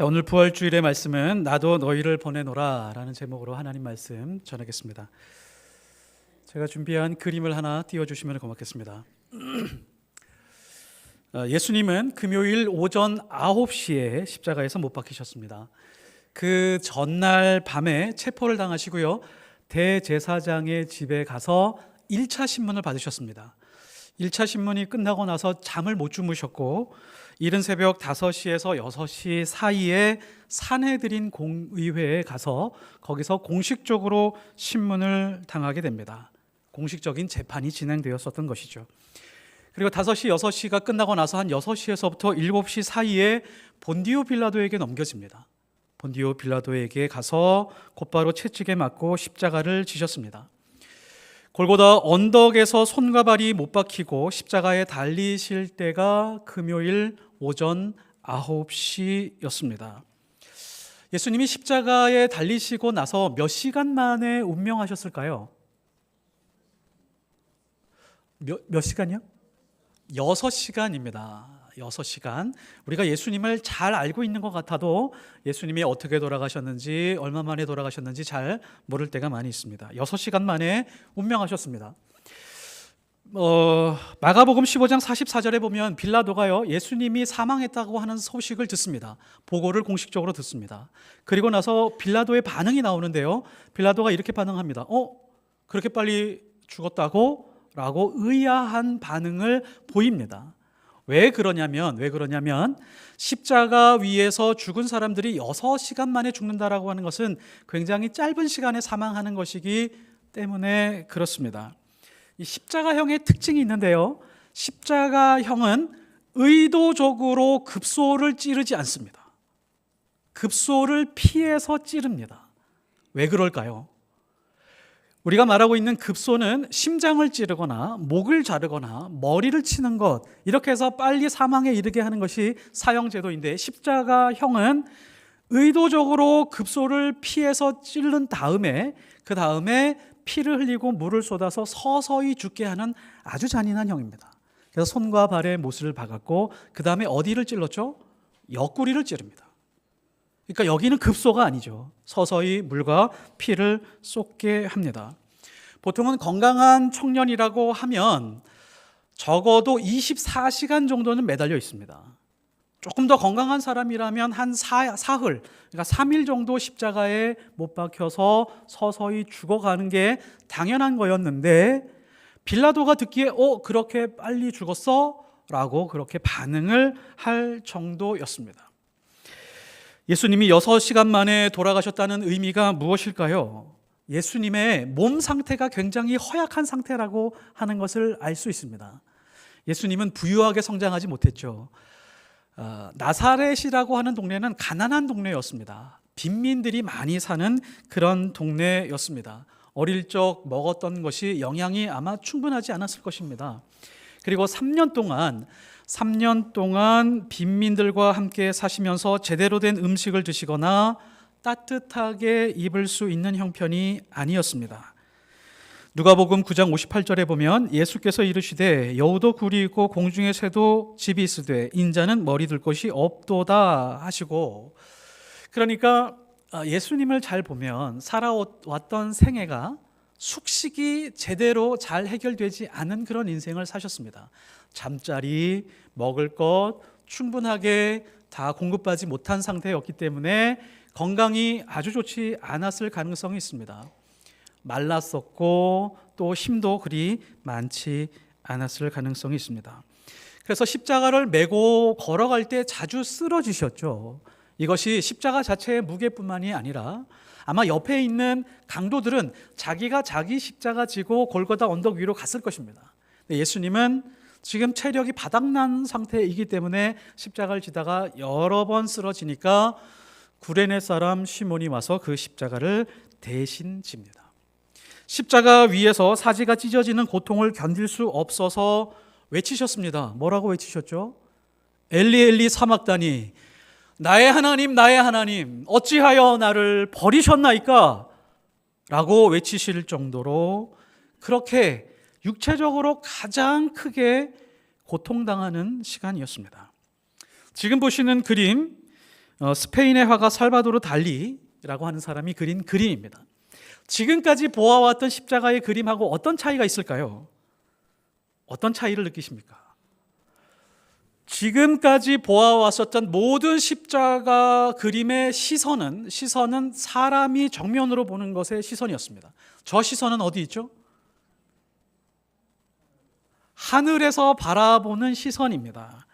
자, 오늘 부활주일의 말씀은 나도 너희를 보내노라 라는 제목으로 하나님 말씀 전하겠습니다. 제가 준비한 그림을 하나 띄워주시면 고맙겠습니다. 예수님은 금요일 오전 9시에 십자가에서 못 박히셨습니다. 그 전날 밤에 체포를 당하시고요, 대제사장의 집에 가서 1차 신문을 받으셨습니다. 1차 신문이 끝나고 나서 잠을 못 주무셨고, 이른 새벽 5시에서 6시 사이에 산헤드린 공의회에 가서 거기서 공식적으로 신문을 당하게 됩니다. 공식적인 재판이 진행되었었던 것이죠. 그리고 5시, 6시가 끝나고 나서 한 6시에서부터 7시 사이에 본디오 빌라도에게 넘겨집니다. 본디오 빌라도에게 가서 곧바로 채찍에 맞고 십자가를 지셨습니다. 골고다 언덕에서 손과 발이 못 박히고 십자가에 달리실 때가 금요일 오전 9시였습니다. 예수님이 십자가에 달리시고 나서 몇 시간 만에 운명하셨을까요? 몇 시간이요? 6시간입니다. 6시간. 우리가 예수님을 잘 알고 있는 것 같아도 예수님이 어떻게 돌아가셨는지, 얼마 만에 돌아가셨는지 잘 모를 때가 많이 있습니다. 6시간 만에 운명하셨습니다. 마가복음 15장 44절에 보면 빌라도가요, 예수님이 사망했다고 하는 소식을 듣습니다. 보고를 공식적으로 듣습니다. 그리고 나서 빌라도의 반응이 나오는데요, 빌라도가 이렇게 반응합니다. 그렇게 빨리 죽었다고? 라고 의아한 반응을 보입니다. 왜 그러냐면 십자가 위에서 죽은 사람들이 6시간 만에 죽는다라고 하는 것은 굉장히 짧은 시간에 사망하는 것이기 때문에 그렇습니다. 이 십자가형의 특징이 있는데요, 십자가형은 의도적으로 급소를 찌르지 않습니다. 급소를 피해서 찌릅니다. 왜 그럴까요? 우리가 말하고 있는 급소는 심장을 찌르거나 목을 자르거나 머리를 치는 것, 이렇게 해서 빨리 사망에 이르게 하는 것이 사형제도인데, 십자가형은 의도적으로 급소를 피해서 찌른 다음에 그 다음에 피를 흘리고 물을 쏟아서 서서히 죽게 하는 아주 잔인한 형입니다. 그래서 손과 발에 못을 박았고 그 다음에 어디를 찔렀죠? 옆구리를 찌릅니다. 그러니까 여기는 급소가 아니죠. 서서히 물과 피를 쏟게 합니다. 보통은 건강한 청년이라고 하면 적어도 24시간 정도는 매달려 있습니다. 조금 더 건강한 사람이라면 한 사흘, 그러니까 3일 정도 십자가에 못 박혀서 서서히 죽어가는 게 당연한 거였는데, 빌라도가 듣기에 그렇게 빨리 죽었어? 라고 그렇게 반응을 할 정도였습니다. 예수님이 6시간 만에 돌아가셨다는 의미가 무엇일까요? 예수님의 몸 상태가 굉장히 허약한 상태라고 하는 것을 알 수 있습니다. 예수님은 부유하게 성장하지 못했죠. 나사렛이라고 하는 동네는 가난한 동네였습니다. 빈민들이 많이 사는 그런 동네였습니다. 어릴 적 먹었던 것이 영양이 아마 충분하지 않았을 것입니다. 그리고 3년 동안 빈민들과 함께 사시면서 제대로 된 음식을 드시거나 따뜻하게 입을 수 있는 형편이 아니었습니다. 누가복음 9장 58절에 보면 예수께서 이르시되 여우도 굴이 있고 공중의 새도 집이 있으되 인자는 머리 둘 곳이 없도다 하시고, 그러니까 예수님을 잘 보면 살아왔던 생애가 숙식이 제대로 잘 해결되지 않은 그런 인생을 사셨습니다. 잠자리, 먹을 것 충분하게 다 공급받지 못한 상태였기 때문에 건강이 아주 좋지 않았을 가능성이 있습니다. 말랐었고 또 힘도 그리 많지 않았을 가능성이 있습니다. 그래서 십자가를 메고 걸어갈 때 자주 쓰러지셨죠. 이것이 십자가 자체의 무게뿐만이 아니라 아마 옆에 있는 강도들은 자기가 자기 십자가 지고 골고다 언덕 위로 갔을 것입니다. 예수님은 지금 체력이 바닥난 상태이기 때문에 십자가를 지다가 여러 번 쓰러지니까 구레네 사람 시몬이 와서 그 십자가를 대신 집니다. 십자가 위에서 사지가 찢어지는 고통을 견딜 수 없어서 외치셨습니다. 뭐라고 외치셨죠? 엘리 엘리 사막다니, 나의 하나님 어찌하여 나를 버리셨나이까? 라고 외치실 정도로 그렇게 육체적으로 가장 크게 고통당하는 시간이었습니다. 지금 보시는 그림, 스페인의 화가 살바도르 달리라고 하는 사람이 그린 그림입니다. 지금까지 보아왔던 십자가의 그림하고 어떤 차이가 있을까요? 어떤 차이를 느끼십니까? 지금까지 보아왔었던 모든 십자가 그림의 시선은 사람이 정면으로 보는 것의 시선이었습니다. 저 시선은 어디 있죠? 하늘에서 바라보는 시선입니다.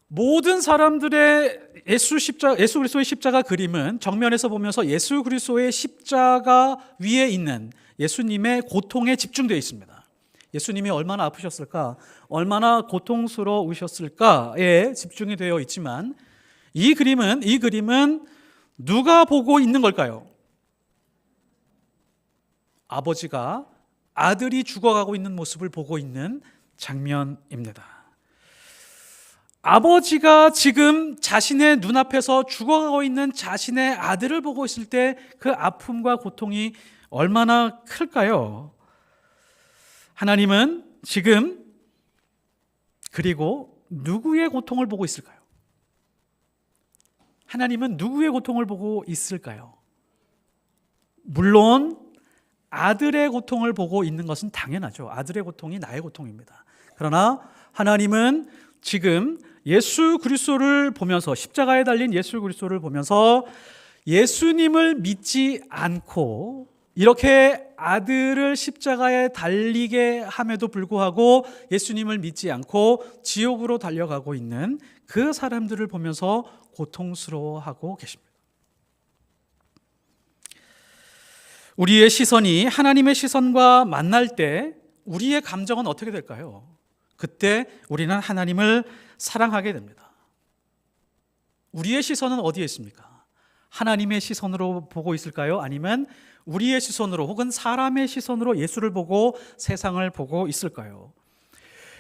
모든 사람들의 예수 그리스도의 십자가 그림은 정면에서 보면서 예수 그리스도의 십자가 위에 있는 예수님의 고통에 집중되어 있습니다. 예수님이 얼마나 아프셨을까, 얼마나 고통스러우셨을까에 집중이 되어 있지만 이 그림은 누가 보고 있는 걸까요? 아버지가 아들이 죽어가고 있는 모습을 보고 있는 장면입니다. 아버지가 지금 자신의 눈앞에서 죽어가고 있는 자신의 아들을 보고 있을 때 그 아픔과 고통이 얼마나 클까요? 하나님은 지금 그리고 누구의 고통을 보고 있을까요? 하나님은 누구의 고통을 보고 있을까요? 물론 아들의 고통을 보고 있는 것은 당연하죠. 아들의 고통이 나의 고통입니다. 그러나 하나님은 지금 예수 그리스도를 보면서, 십자가에 달린 예수 그리스도를 보면서 예수님을 믿지 않고 이렇게 아들을 십자가에 달리게 함에도 불구하고 예수님을 믿지 않고 지옥으로 달려가고 있는 그 사람들을 보면서 고통스러워하고 계십니다. 우리의 시선이 하나님의 시선과 만날 때 우리의 감정은 어떻게 될까요? 그때 우리는 하나님을 사랑하게 됩니다. 우리의 시선은 어디에 있습니까? 하나님의 시선으로 보고 있을까요? 아니면 우리의 시선으로 혹은 사람의 시선으로 예수를 보고 세상을 보고 있을까요?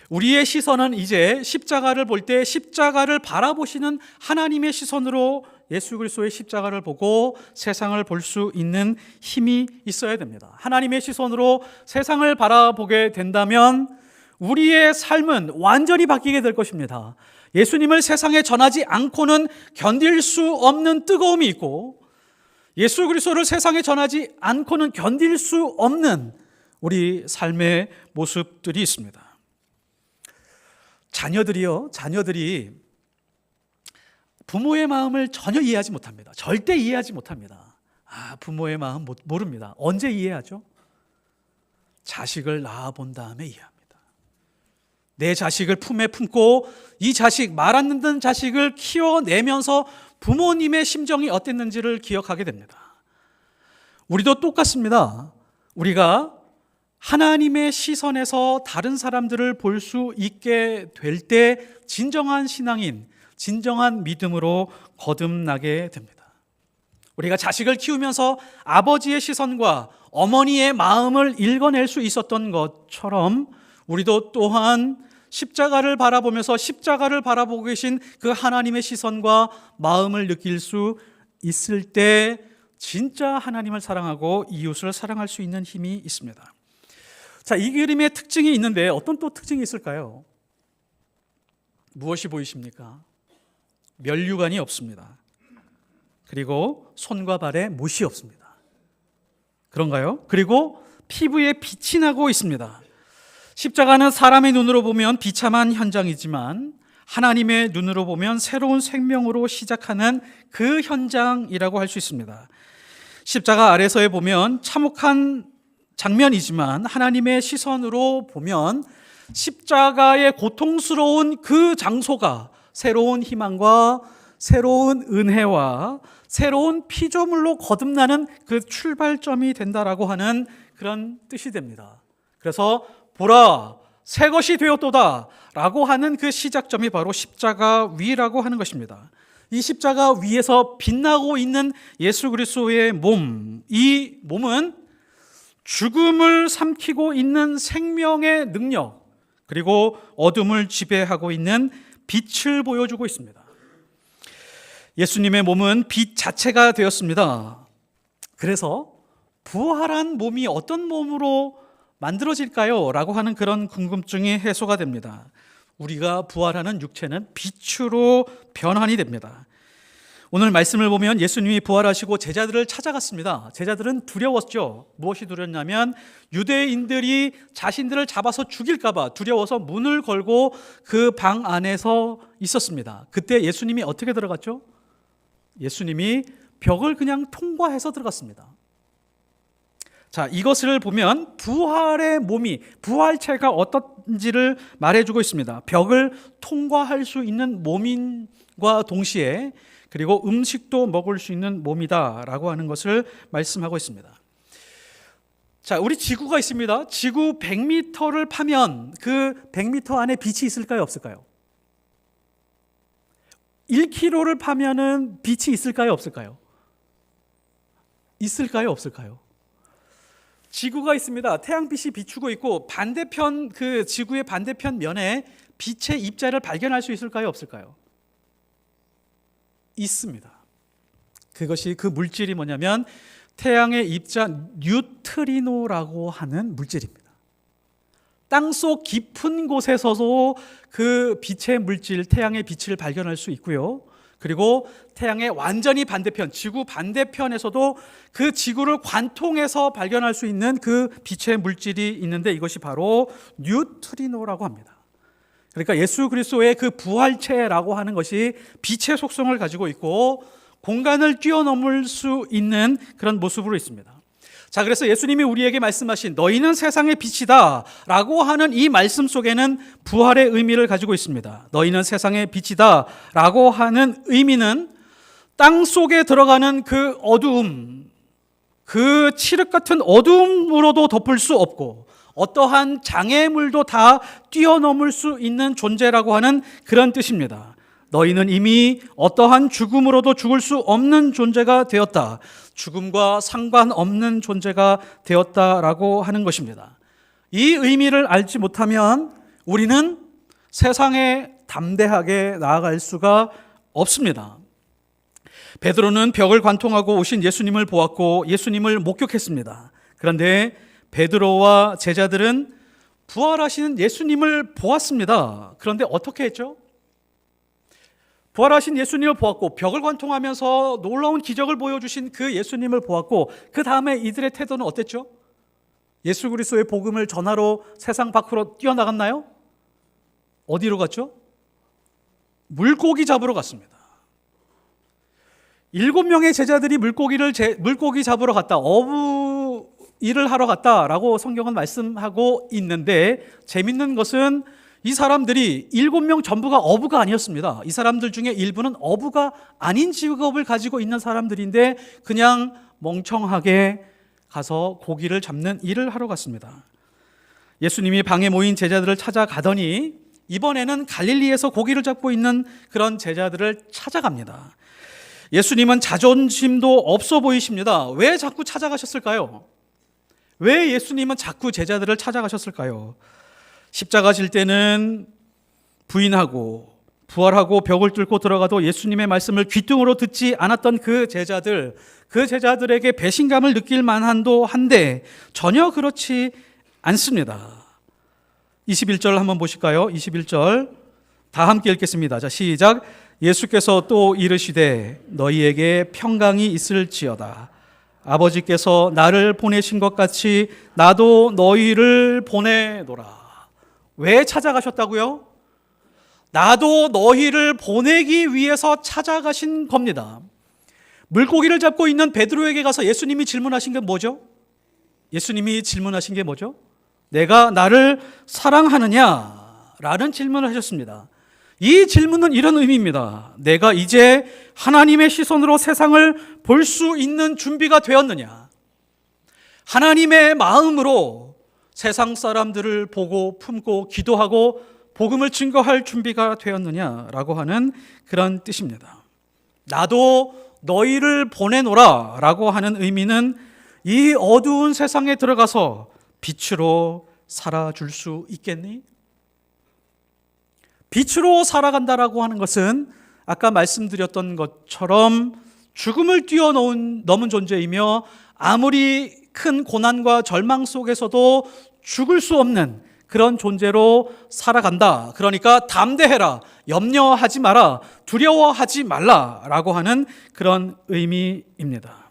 우리의 시선은 이제 십자가를 볼 때 십자가를 바라보시는 하나님의 시선으로 예수 그리스도의 십자가를 보고 세상을 볼 수 있는 힘이 있어야 됩니다. 하나님의 시선으로 세상을 바라보게 된다면 우리의 삶은 완전히 바뀌게 될 것입니다. 예수님을 세상에 전하지 않고는 견딜 수 없는 뜨거움이 있고, 예수 그리스도를 세상에 전하지 않고는 견딜 수 없는 우리 삶의 모습들이 있습니다. 자녀들이 부모의 마음을 전혀 이해하지 못합니다. 절대 이해하지 못합니다. 부모의 마음 모릅니다. 언제 이해하죠? 자식을 낳아본 다음에 이해합니다. 내 자식을 품에 품고 이 자식, 말 안 듣는 자식을 키워내면서 부모님의 심정이 어땠는지를 기억하게 됩니다. 우리도 똑같습니다. 우리가 하나님의 시선에서 다른 사람들을 볼 수 있게 될 때 진정한 신앙인, 진정한 믿음으로 거듭나게 됩니다. 우리가 자식을 키우면서 아버지의 시선과 어머니의 마음을 읽어낼 수 있었던 것처럼 우리도 또한 십자가를 바라보면서 십자가를 바라보고 계신 그 하나님의 시선과 마음을 느낄 수 있을 때 진짜 하나님을 사랑하고 이웃을 사랑할 수 있는 힘이 있습니다. 자, 이 그림의 특징이 있는데 어떤 또 특징이 있을까요? 무엇이 보이십니까? 면류관이 없습니다. 그리고 손과 발에 못이 없습니다. 그런가요? 그리고 피부에 빛이 나고 있습니다. 십자가는 사람의 눈으로 보면 비참한 현장이지만 하나님의 눈으로 보면 새로운 생명으로 시작하는 그 현장이라고 할 수 있습니다. 십자가 아래서에 보면 참혹한 장면이지만 하나님의 시선으로 보면 십자가의 고통스러운 그 장소가 새로운 희망과 새로운 은혜와 새로운 피조물로 거듭나는 그 출발점이 된다라고 하는 그런 뜻이 됩니다. 그래서 보라, 새 것이 되었도다 라고 하는 그 시작점이 바로 십자가 위라고 하는 것입니다. 이 십자가 위에서 빛나고 있는 예수 그리스도의 몸, 이 몸은 죽음을 삼키고 있는 생명의 능력, 그리고 어둠을 지배하고 있는 빛을 보여주고 있습니다. 예수님의 몸은 빛 자체가 되었습니다. 그래서 부활한 몸이 어떤 몸으로 만들어질까요? 라고 하는 그런 궁금증이 해소가 됩니다. 우리가 부활하는 육체는 빛으로 변환이 됩니다. 오늘 말씀을 보면 예수님이 부활하시고 제자들을 찾아갔습니다. 제자들은 두려웠죠. 무엇이 두렵냐면 유대인들이 자신들을 잡아서 죽일까 봐 두려워서 문을 걸고 그 방 안에서 있었습니다. 그때 예수님이 어떻게 들어갔죠? 예수님이 벽을 그냥 통과해서 들어갔습니다. 자, 이것을 보면 부활의 몸이, 부활체가 어떤지를 말해주고 있습니다. 벽을 통과할 수 있는 몸인과 동시에 그리고 음식도 먹을 수 있는 몸이다라고 하는 것을 말씀하고 있습니다. 자, 우리 지구가 있습니다. 지구 100m를 파면 그 100m 안에 빛이 있을까요, 없을까요? 1km를 파면은 빛이 있을까요, 없을까요? 있을까요, 없을까요? 지구가 있습니다. 태양빛이 비추고 있고 반대편, 그 지구의 반대편 면에 빛의 입자를 발견할 수 있을까요, 없을까요? 있습니다. 그것이, 그 물질이 뭐냐면 태양의 입자 뉴트리노라고 하는 물질입니다. 땅속 깊은 곳에서도 그 빛의 물질, 태양의 빛을 발견할 수 있고요. 그리고 태양의 완전히 반대편, 지구 반대편에서도 그 지구를 관통해서 발견할 수 있는 그 빛의 물질이 있는데 이것이 바로 뉴트리노라고 합니다. 그러니까 예수 그리스도의 그 부활체라고 하는 것이 빛의 속성을 가지고 있고 공간을 뛰어넘을 수 있는 그런 모습으로 있습니다. 자, 그래서 예수님이 우리에게 말씀하신 너희는 세상의 빛이다 라고 하는 이 말씀 속에는 부활의 의미를 가지고 있습니다. 너희는 세상의 빛이다 라고 하는 의미는 땅 속에 들어가는 그 어두움, 그 칠흑 같은 어두움으로도 덮을 수 없고 어떠한 장애물도 다 뛰어넘을 수 있는 존재라고 하는 그런 뜻입니다. 너희는 이미 어떠한 죽음으로도 죽을 수 없는 존재가 되었다. 죽음과 상관없는 존재가 되었다라고 하는 것입니다. 이 의미를 알지 못하면 우리는 세상에 담대하게 나아갈 수가 없습니다. 베드로는 벽을 관통하고 오신 예수님을 보았고 예수님을 목격했습니다. 그런데 베드로와 제자들은 부활하신 예수님을 보았습니다. 그런데 어떻게 했죠? 부활하신 예수님을 보았고 벽을 관통하면서 놀라운 기적을 보여주신 그 예수님을 보았고 그 다음에 이들의 태도는 어땠죠? 예수 그리스도의 복음을 전하러 세상 밖으로 뛰어나갔나요? 어디로 갔죠? 물고기 잡으러 갔습니다. 7명의 제자들이 물고기 잡으러 갔다, 어부 일을 하러 갔다라고 성경은 말씀하고 있는데 재밌는 것은 이 사람들이 7명 전부가 어부가 아니었습니다. 이 사람들 중에 일부는 어부가 아닌 직업을 가지고 있는 사람들인데 그냥 멍청하게 가서 고기를 잡는 일을 하러 갔습니다. 예수님이 방에 모인 제자들을 찾아가더니 이번에는 갈릴리에서 고기를 잡고 있는 그런 제자들을 찾아갑니다. 예수님은 자존심도 없어 보이십니다. 왜 자꾸 찾아가셨을까요? 왜 예수님은 자꾸 제자들을 찾아가셨을까요? 십자가 질 때는 부인하고 부활하고 벽을 뚫고 들어가도 예수님의 말씀을 귀등으로 듣지 않았던 그 제자들에게 배신감을 느낄 만한도 한데 전혀 그렇지 않습니다. 21절 한번 보실까요? 21절 다 함께 읽겠습니다. 자, 시작. 예수께서 또 이르시되 너희에게 평강이 있을지어다. 아버지께서 나를 보내신 것 같이 나도 너희를 보내노라. 왜 찾아가셨다고요? 나도 너희를 보내기 위해서 찾아가신 겁니다. 물고기를 잡고 있는 베드로에게 가서 예수님이 질문하신 게 뭐죠? 예수님이 질문하신 게 뭐죠? 내가 나를 사랑하느냐? 라는 질문을 하셨습니다. 이 질문은 이런 의미입니다. 내가 이제 하나님의 시선으로 세상을 볼 수 있는 준비가 되었느냐? 하나님의 마음으로 세상 사람들을 보고 품고 기도하고 복음을 증거할 준비가 되었느냐라고 하는 그런 뜻입니다. 나도 너희를 보내노라 라고 하는 의미는 이 어두운 세상에 들어가서 빛으로 살아줄 수 있겠니? 빛으로 살아간다라고 하는 것은 아까 말씀드렸던 것처럼 죽음을 뛰어넘은 존재이며 아무리 큰 고난과 절망 속에서도 죽을 수 없는 그런 존재로 살아간다. 그러니까 담대해라, 염려하지 마라, 두려워하지 말라라고 하는 그런 의미입니다.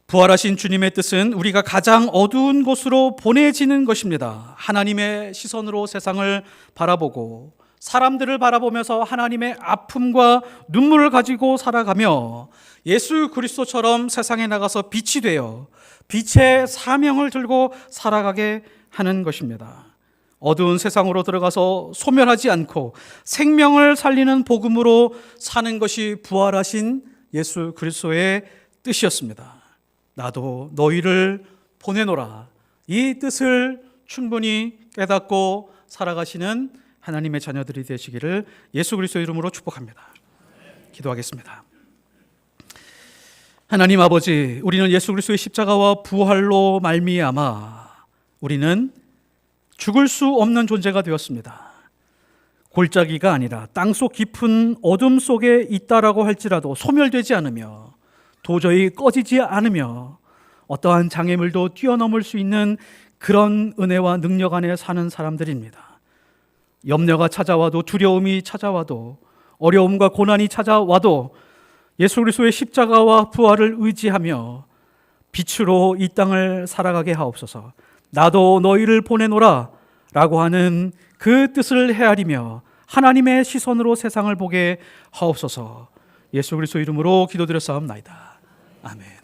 부활하신 주님의 뜻은 우리가 가장 어두운 곳으로 보내지는 것입니다. 하나님의 시선으로 세상을 바라보고 사람들을 바라보면서 하나님의 아픔과 눈물을 가지고 살아가며 예수 그리스도처럼 세상에 나가서 빛이 되어 빛의 사명을 들고 살아가게 하는 것입니다. 어두운 세상으로 들어가서 소멸하지 않고 생명을 살리는 복음으로 사는 것이 부활하신 예수 그리스도의 뜻이었습니다. 나도 너희를 보내노라. 이 뜻을 충분히 깨닫고 살아가시는 하나님의 자녀들이 되시기를 예수 그리스도의 이름으로 축복합니다. 기도하겠습니다. 하나님 아버지, 우리는 예수 그리스도의 십자가와 부활로 말미암아 우리는 죽을 수 없는 존재가 되었습니다. 골짜기가 아니라 땅속 깊은 어둠 속에 있다라고 할지라도 소멸되지 않으며 도저히 꺼지지 않으며 어떠한 장애물도 뛰어넘을 수 있는 그런 은혜와 능력 안에 사는 사람들입니다. 염려가 찾아와도 두려움이 찾아와도 어려움과 고난이 찾아와도 예수 그리스도의 십자가와 부활을 의지하며 빛으로 이 땅을 살아가게 하옵소서. 나도 너희를 보내노라 라고 하는 그 뜻을 헤아리며 하나님의 시선으로 세상을 보게 하옵소서. 예수 그리스도 이름으로 기도드렸사옵나이다. 아멘.